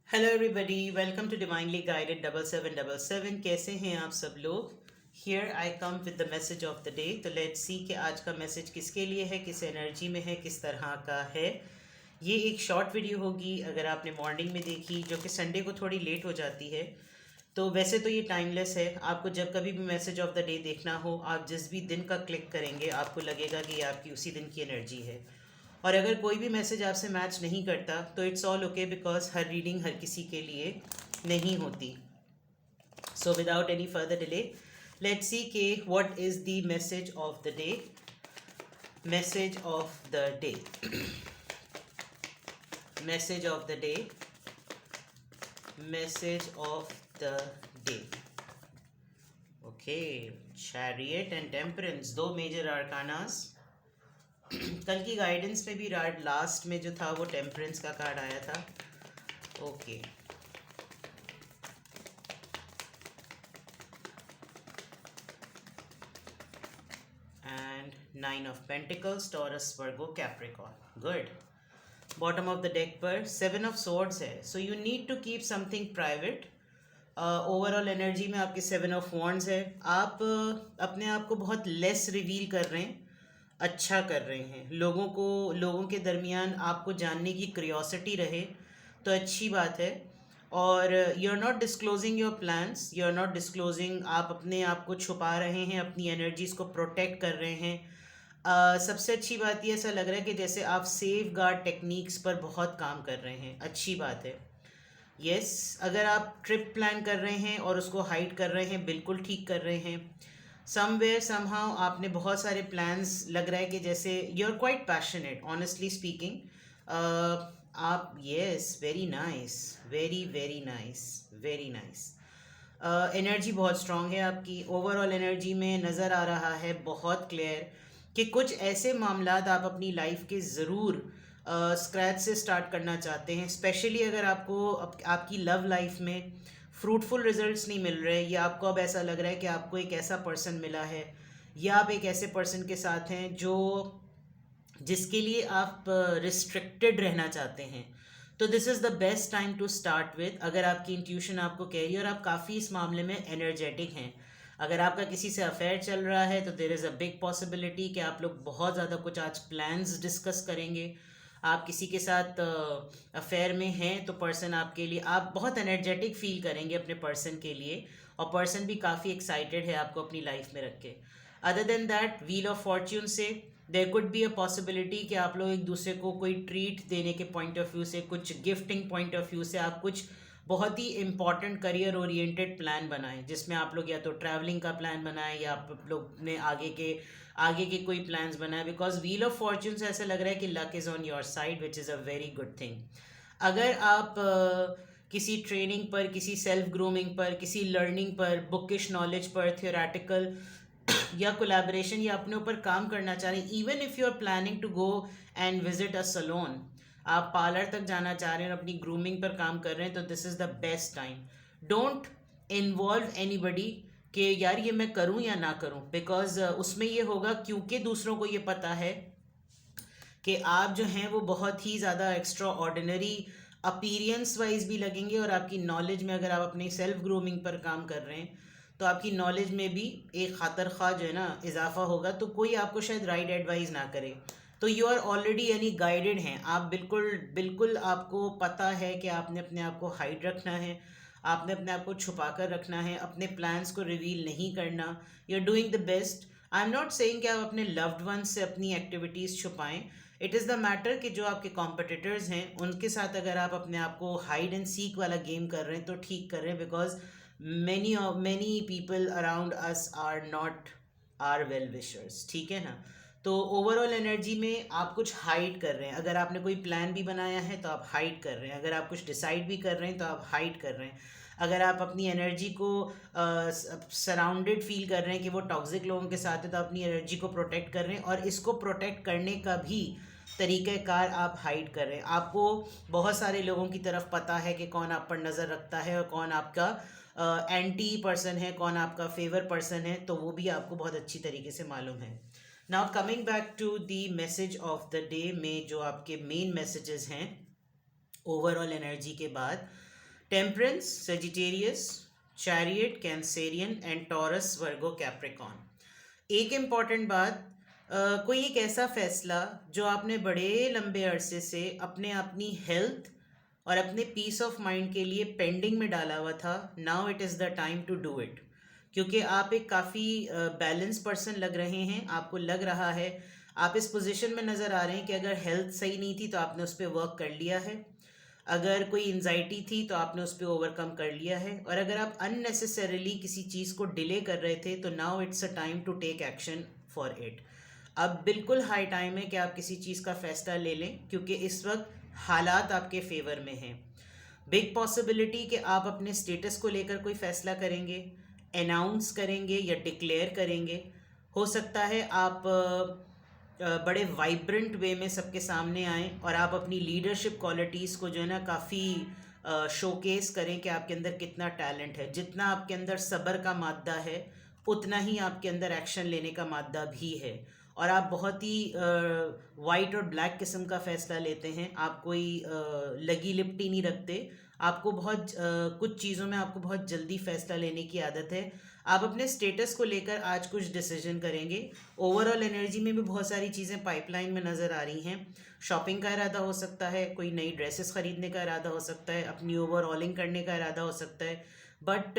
Hello everybody, welcome to divinely guided 7777। कैसे हैं आप सब लोग। Here I come with the message of the day. तो लेट्स सी कि आज का मैसेज किसके लिए है, किस एनर्जी में है, किस तरह का है। ये एक शॉर्ट वीडियो होगी। अगर आपने मॉर्निंग में देखी, जो कि संडे को थोड़ी लेट हो जाती है, तो वैसे तो ये टाइमलेस है। आपको जब कभी भी मैसेज ऑफ द डे देखना हो, आप जिस भी दिन का क्लिक करेंगे आपको लगेगा कि ये आपकी उसी दिन की एनर्जी है। और अगर कोई भी मैसेज आपसे मैच नहीं करता तो इट्स ऑल ओके, बिकॉज हर रीडिंग हर किसी के लिए नहीं होती। So without any further delay, let's see के what is the message of the day. Message of the day. Message of the day. Message of the day. Okay, chariot and temperance, दो major arcanas. कल की guidance में भी last में जो था वो टेम्परेंस का कार्ड आया था। Okay, and nine of pentacles, Taurus, Virgo, Capricorn. Good. Bottom of the deck पर सेवन ऑफ सोर्ड्स है। So you need to keep something private. Overall energy में आपके सेवन ऑफ वॉन्ड्स है। आप अपने आप को बहुत लेस रिवील कर रहे हैं, अच्छा कर रहे हैं। लोगों के दरमियान आपको जानने की क्यूरियोसिटी रहे तो अच्छी बात है। और you are not disclosing your plans, you are not disclosing, आप अपने आप को छुपा रहे हैं, अपनी एनर्जीज को प्रोटेक्ट कर रहे हैं। सबसे अच्छी बात ये ऐसा लग रहा है कि जैसे आप सेफ गार्ड टेक्निक्स पर बहुत काम कर रहे हैं, अच्छी बात है। यस, अगर आप ट्रिप प्लान कर रहे हैं और उसको हाइड कर रहे हैं, बिल्कुल ठीक कर रहे हैं। समवेयर समहाउ आपने बहुत सारे प्लान्स, लग रहा है कि जैसे you are quite passionate, honestly speaking. आप, yes, very nice, very very nice, very nice. Energy बहुत स्ट्रांग है आपकी। ओवरऑल एनर्जी में नज़र आ रहा है बहुत क्लियर कि कुछ ऐसे मामलात आप अपनी लाइफ के ज़रूर स्क्रैच से स्टार्ट करना चाहते हैं। स्पेशली अगर आपकी लव लाइफ में फ्रूटफुल रिजल्ट्स नहीं मिल रहे, या आपको अब ऐसा लग रहा है कि आपको एक ऐसा पर्सन मिला है, या आप एक ऐसे पर्सन के साथ हैं जो जिसके लिए आप रिस्ट्रिक्टेड रहना चाहते हैं, तो this is the best time to start with. अगर आपकी इंट्यूशन आपको कह रही है और आप काफ़ी इस मामले में एनर्जेटिक हैं, अगर आपका किसी से अफेयर चल रहा है तो there is a big possibility कि आप लोग बहुत ज़्यादा कुछ आज प्लान्स डिस्कस करेंगे। आप किसी के साथ अफेयर में हैं तो पर्सन आपके लिए, आप बहुत एनर्जेटिक फील करेंगे अपने पर्सन के लिए, और पर्सन भी काफ़ी एक्साइटेड है आपको अपनी लाइफ में रख के। Other than that, wheel of fortune से there could be a possibility कि आप लोग एक दूसरे को कोई ट्रीट देने के पॉइंट ऑफ व्यू से, कुछ गिफ्टिंग पॉइंट ऑफ व्यू से आप कुछ बहुत ही इंपॉर्टेंट करियर ओरिएंटेड प्लान बनाएं, जिसमें आप लोग या तो ट्रैवलिंग का प्लान बनाएं या आप लोग ने आगे के कोई प्लान्स बनाए। बिकॉज व्हील ऑफ फॉर्च्यून से ऐसा लग रहा है कि luck is on your side, which is a very good thing. अगर आप किसी ट्रेनिंग पर, किसी सेल्फ ग्रूमिंग पर, किसी लर्निंग पर, बुकिश नॉलेज पर, थियोरेटिकल या कोलैबोरेशन या अपने ऊपर काम करना चाह रहे हैं, even if you are planning to go and visit a salon, आप पार्लर तक जाना चाह रहे हैं और अपनी ग्रूमिंग पर काम कर रहे हैं, तो this is the best time. Don't involve anybody कि यार ये मैं करूं या ना करूं, बिकॉज उसमें ये होगा, क्योंकि दूसरों को ये पता है कि आप जो हैं वो बहुत ही ज़्यादा एक्स्ट्रा ऑर्डिनरी अपीरियंस वाइज भी लगेंगे, और आपकी नॉलेज में, अगर आप अपनी सेल्फ ग्रूमिंग पर काम कर रहे हैं तो आपकी नॉलेज में भी एक खातर खा जो है ना इजाफा होगा, तो कोई आपको शायद राइट एडवाइस ना करे। तो यू आर ऑलरेडी यानी गाइडेड हैं आप, बिल्कुल बिल्कुल आपको पता है कि आपने अपने आप को हाइड रखना है, आपने अपने आप को छुपा कर रखना है, अपने प्लान्स को रिवील नहीं करना। You are doing the best. I am not saying कि आप अपने लव्ड वंस से अपनी एक्टिविटीज़ छुपाएं। इट इज़ द मैटर कि जो आपके कॉम्पिटिटर्स हैं उनके साथ अगर आप अपने आप को हाइड एंड सीक वाला गेम कर रहे हैं तो ठीक कर रहे हैं, because many people around us are not our well wishers, ठीक है ना। तो ओवरऑल एनर्जी में आप कुछ हाइड कर रहे हैं। अगर आपने कोई प्लान भी बनाया है तो आप हाइड कर रहे हैं, अगर आप कुछ डिसाइड भी कर रहे हैं तो आप हाइड कर रहे हैं, अगर आप अपनी एनर्जी को सराउंडेड फील कर रहे हैं कि वो टॉक्सिक लोगों के साथ है, तो अपनी एनर्जी को प्रोटेक्ट कर रहे हैं, और इसको प्रोटेक्ट करने का भी तरीक़ाकार आप हाइड कर रहे हैं। आपको बहुत सारे लोगों की तरफ पता है कि कौन आप पर नज़र रखता है और कौन आपका एंटी पर्सन है, कौन आपका फेवर पर्सन है, तो वो भी आपको बहुत अच्छी तरीके से मालूम है। Now coming back to the message of the day में जो आपके मेन मैसेजेस हैं ओवरऑल एनर्जी के बाद, temperance Sagittarius, chariot Cancerian and Taurus Virgo Capricorn. एक इम्पॉर्टेंट बात, कोई एक ऐसा फैसला जो आपने बड़े लंबे अरसे से अपनी हेल्थ और अपने पीस ऑफ माइंड के लिए पेंडिंग में डाला हुआ था, now it is the time to do it. क्योंकि आप एक काफ़ी बैलेंस पर्सन लग रहे हैं, आपको लग रहा है, आप इस पोजीशन में नज़र आ रहे हैं कि अगर हेल्थ सही नहीं थी तो आपने उस पर वर्क कर लिया है, अगर कोई एंजाइटी थी तो आपने उस पर ओवरकम कर लिया है, और अगर आप अननेसेसरीली किसी चीज़ को डिले कर रहे थे तो now it's a time to take action for it. अब बिल्कुल हाई टाइम है कि आप किसी चीज़ का फैसला ले लें, क्योंकि इस वक्त हालात आपके फेवर में हैं। बिग पॉसिबिलिटी कि आप अपने स्टेटस को लेकर कोई फैसला करेंगे, अनाउंस करेंगे या डिक्लेयर करेंगे। हो सकता है आप बड़े वाइब्रेंट वे में सबके सामने आएँ और आप अपनी लीडरशिप क्वालिटीज़ को जो है ना काफ़ी शोकेस करें कि आपके अंदर कितना टैलेंट है। जितना आपके अंदर सब्र का मादा है, उतना ही आपके अंदर एक्शन लेने का मादा भी है। और आप बहुत ही वाइट और ब्लैक किस्म का फ़ैसला लेते हैं, आप कोई लगी लिपटी नहीं रखते। आपको बहुत कुछ चीज़ों में आपको बहुत जल्दी फ़ैसला लेने की आदत है। आप अपने स्टेटस को लेकर आज कुछ डिसीजन करेंगे। ओवरऑल एनर्जी में भी बहुत सारी चीज़ें पाइपलाइन में नज़र आ रही हैं। शॉपिंग का इरादा हो सकता है, कोई नई ड्रेसेस ख़रीदने का इरादा हो सकता है, अपनी ओवरऑलिंग करने का इरादा हो सकता है। But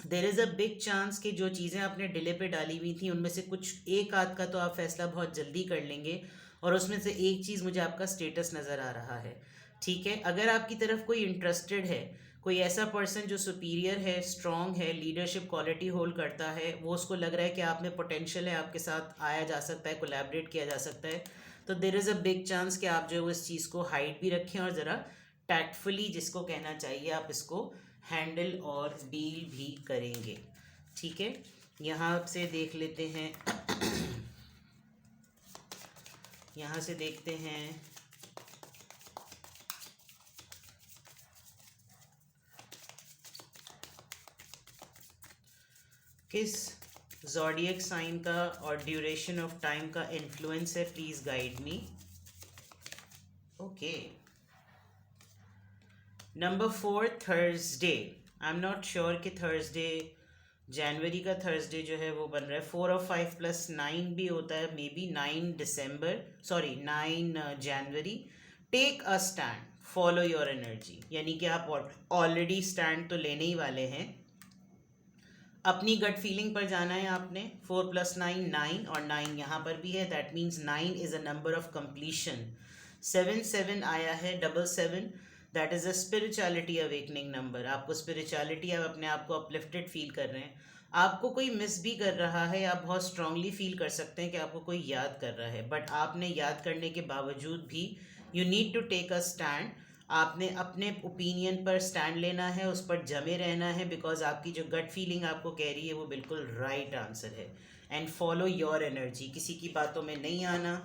there is a big chance कि जो चीज़ें आपने डिले पे डाली हुई थी उनमें से कुछ एक आध का तो आप फैसला बहुत जल्दी कर लेंगे, और उसमें से एक चीज़ मुझे आपका स्टेटस नज़र आ रहा है। ठीक है, अगर आपकी तरफ कोई इंटरेस्टेड है, कोई ऐसा पर्सन जो सुपीरियर है, स्ट्रॉन्ग है, लीडरशिप क्वालिटी होल्ड करता है, वो उसको लग रहा है कि आप में पोटेंशियल है, आपके साथ आया जा सकता है, कोलैबोरेट किया जा सकता है, तो there is a big chance कि आप जो है इस चीज़ को हाइड भी रखें और ज़रा टैक्टफुली, जिसको कहना चाहिए, आप इसको हैंडल और डील भी करेंगे। ठीक है, यहाँ से देख लेते हैं यहाँ से देखते हैं किस ज़ोडिएक साइन का और ड्यूरेशन ऑफ टाइम का इन्फ्लुएंस है, please guide me. Okay, number 4 Thursday. I am not sure कि थर्सडे जनवरी का थर्सडे जो है वो बन रहा है। 4 और 5 प्लस 9 भी होता है, maybe 9 January. Take a stand, follow your energy, यानी कि आप ऑलरेडी स्टैंड तो लेने ही वाले हैं। अपनी गट फीलिंग पर जाना है आपने। 4 + 9 9, और 9 यहाँ पर भी है, that means 9 is a number of completion. 7 7 आया है, 7 that is a spirituality awakening number. आपको स्पिरिचुअलिटी, आप अपने आप को अपलिफ्टेड फील कर रहे हैं। आपको कोई मिस भी कर रहा है, आप बहुत स्ट्रांगली फील कर सकते हैं कि आपको कोई याद कर रहा है, बट आपने याद करने के बावजूद भी you need to take a stand. आपने अपने ओपिनियन पर स्टैंड लेना है, उस पर जमे रहना है, बिकॉज आपकी जो गट फीलिंग आपको कह रही है वो बिल्कुल राइट आंसर है। एंड फॉलो योर एनर्जी, किसी की बातों में नहीं आना,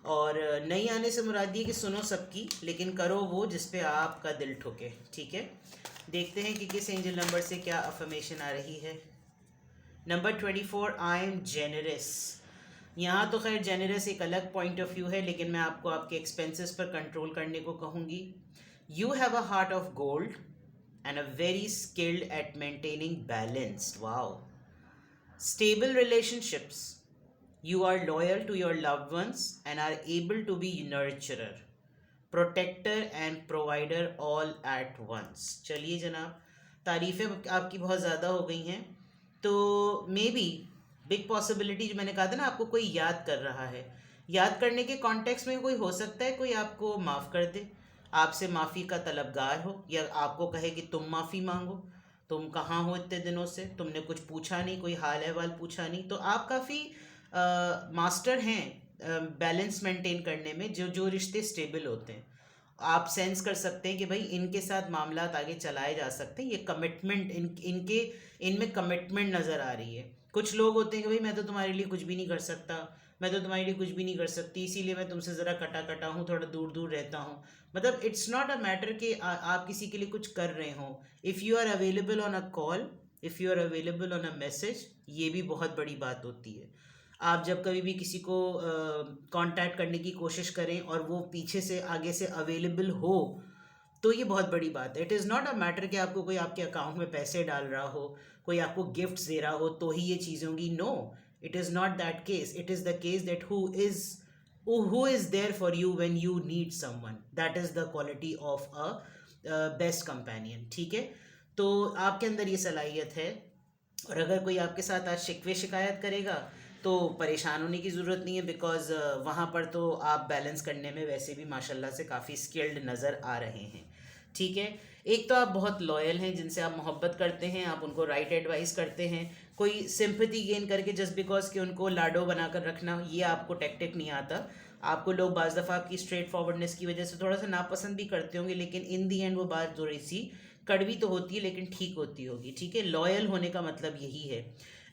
और नहीं आने से मुराद ये कि सुनो सबकी, लेकिन करो वो जिस पे आपका दिल ठुके। ठीक है, देखते हैं कि किस एंजल नंबर से क्या अफर्मेशन आ रही है। Number 24, I am generous. यहाँ तो खैर जेनरस एक अलग पॉइंट ऑफ व्यू है, लेकिन मैं आपको आपके एक्सपेंसेस पर कंट्रोल करने को कहूँगी। You have a heart of gold and a very skilled at maintaining balance. Wow, stable relationships, you are loyal to your loved ones and are able to be nurturer, protector and provider all at once। चलिए जनाब, तारीफ़ें आपकी बहुत ज़्यादा हो गई हैं, तो may be big possibility, जो मैंने कहा था ना, आपको कोई याद कर रहा है। याद करने के कॉन्टेक्स्ट में कोई हो सकता है कोई आपको माफ़ कर दे, आपसे माफ़ी का तलबगार हो, या आपको कहे कि तुम माफ़ी मांगो, तुम कहाँ हो इतने दिनों से, तुमने कुछ पूछा नहीं, कोई हाल अहवाल पूछा नहीं। तो आप काफ़ी मास्टर हैं बैलेंस मेंटेन करने में। जो जो रिश्ते स्टेबल होते हैं, आप सेंस कर सकते हैं कि भाई इनके साथ मामलात आगे चलाए जा सकते हैं, ये कमिटमेंट इनमें कमिटमेंट नज़र आ रही है। कुछ लोग होते हैं कि भाई मैं तो तुम्हारे लिए कुछ भी नहीं कर सकता, मैं तो तुम्हारे लिए कुछ भी नहीं कर सकती, इसीलिए मैं तुमसे ज़रा कटा कटा हूँ, थोड़ा दूर दूर रहता हूँ। मतलब इट्स नॉट अ मैटर कि आप किसी के लिए कुछ कर रहे हों। If you are available on a call, if you are available on a message, ये भी बहुत बड़ी बात होती है। आप जब कभी भी किसी को कांटेक्ट करने की कोशिश करें और वो पीछे से आगे से अवेलेबल हो, तो ये बहुत बड़ी बात है। It is not a matter कि आपको कोई आपके अकाउंट में पैसे डाल रहा हो, कोई आपको गिफ्ट्स दे रहा हो तो ही ये चीज़ें होंगी। No, it is not that case. It is the case that who is there for you when you need someone. That is the quality of a best companion. ठीक है, तो आपके अंदर ये सलाहियत है। और अगर कोई आपके साथ आज शिकवे शिकायत करेगा तो परेशान होने की ज़रूरत नहीं है, बिकॉज़ वहाँ पर तो आप बैलेंस करने में वैसे भी माशाल्लाह से काफ़ी स्किल्ड नज़र आ रहे हैं। ठीक है, एक तो आप बहुत लॉयल हैं, जिनसे आप मोहब्बत करते हैं, आप उनको राइट एडवाइस करते हैं। कोई सिंपैथी गेन करके जस्ट बिकॉज कि उनको लाडो बनाकर रखना, ये आपको टैक्टिक नहीं आता। आपको लोग बाज़ दफ़ा आपकी स्ट्रेट फॉरवर्डनेस की वजह से थोड़ा सा नापसंद भी करते होंगे, लेकिन इन दी एंड वो बात थोड़ी सी कड़वी तो होती है लेकिन ठीक होती होगी। ठीक है, लॉयल होने का मतलब यही है।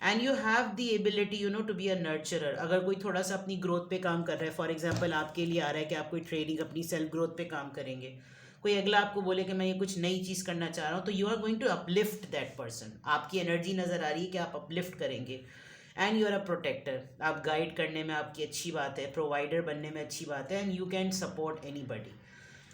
And you have the ability to be a nurturer. अगर कोई थोड़ा सा अपनी ग्रोथ पे काम कर रहा है, फॉर एग्जांपल आपके लिए आ रहा है कि आप कोई ट्रेनिंग अपनी सेल्फ ग्रोथ पे काम करेंगे, कोई अगला आपको बोले कि मैं ये कुछ नई चीज़ करना चाह रहा हूँ, तो you are going to uplift that person. आपकी एनर्जी नज़र आ रही है कि आप अपलिफ्ट करेंगे। And you are a protector. आप गाइड करने में आपकी अच्छी बात है, प्रोवाइडर बनने में अच्छी बात है, and you can support any बडी।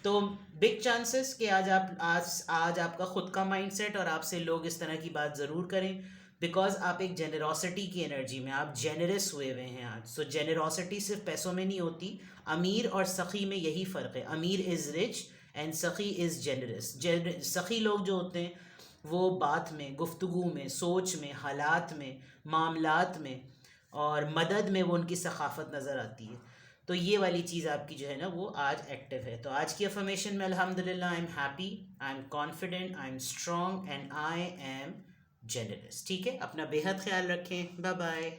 तो बिग चांसेस कि आज आपका खुद का माइंडसेट और आपसे लोग इस तरह की बात ज़रूर करें, बिकॉज आप एक जेनरॉसिटी की एनर्जी में, आप जेनरस हुए हुए हैं आज। सो जेनरॉसिटी सिर्फ पैसों में नहीं होती, अमीर और सखी में यही फ़र्क है। अमीर इज़ रिच एंड सखी इज़ जेनरस। सखी लोग जो होते हैं वो बात में, गुफ्तगू में, सोच में, हालात में, मामलात में और मदद में वो उनकी सखाफत नज़र आती है। तो ये वाली चीज़ आपकी जो है ना वो आज एक्टिव है। तो आज की अफर्मेशन में अल्हम्दुलिल्लाह I am happy, I am confident, I am strong and I am generous. ठीक है, अपना बेहद ख्याल रखें। Bye bye.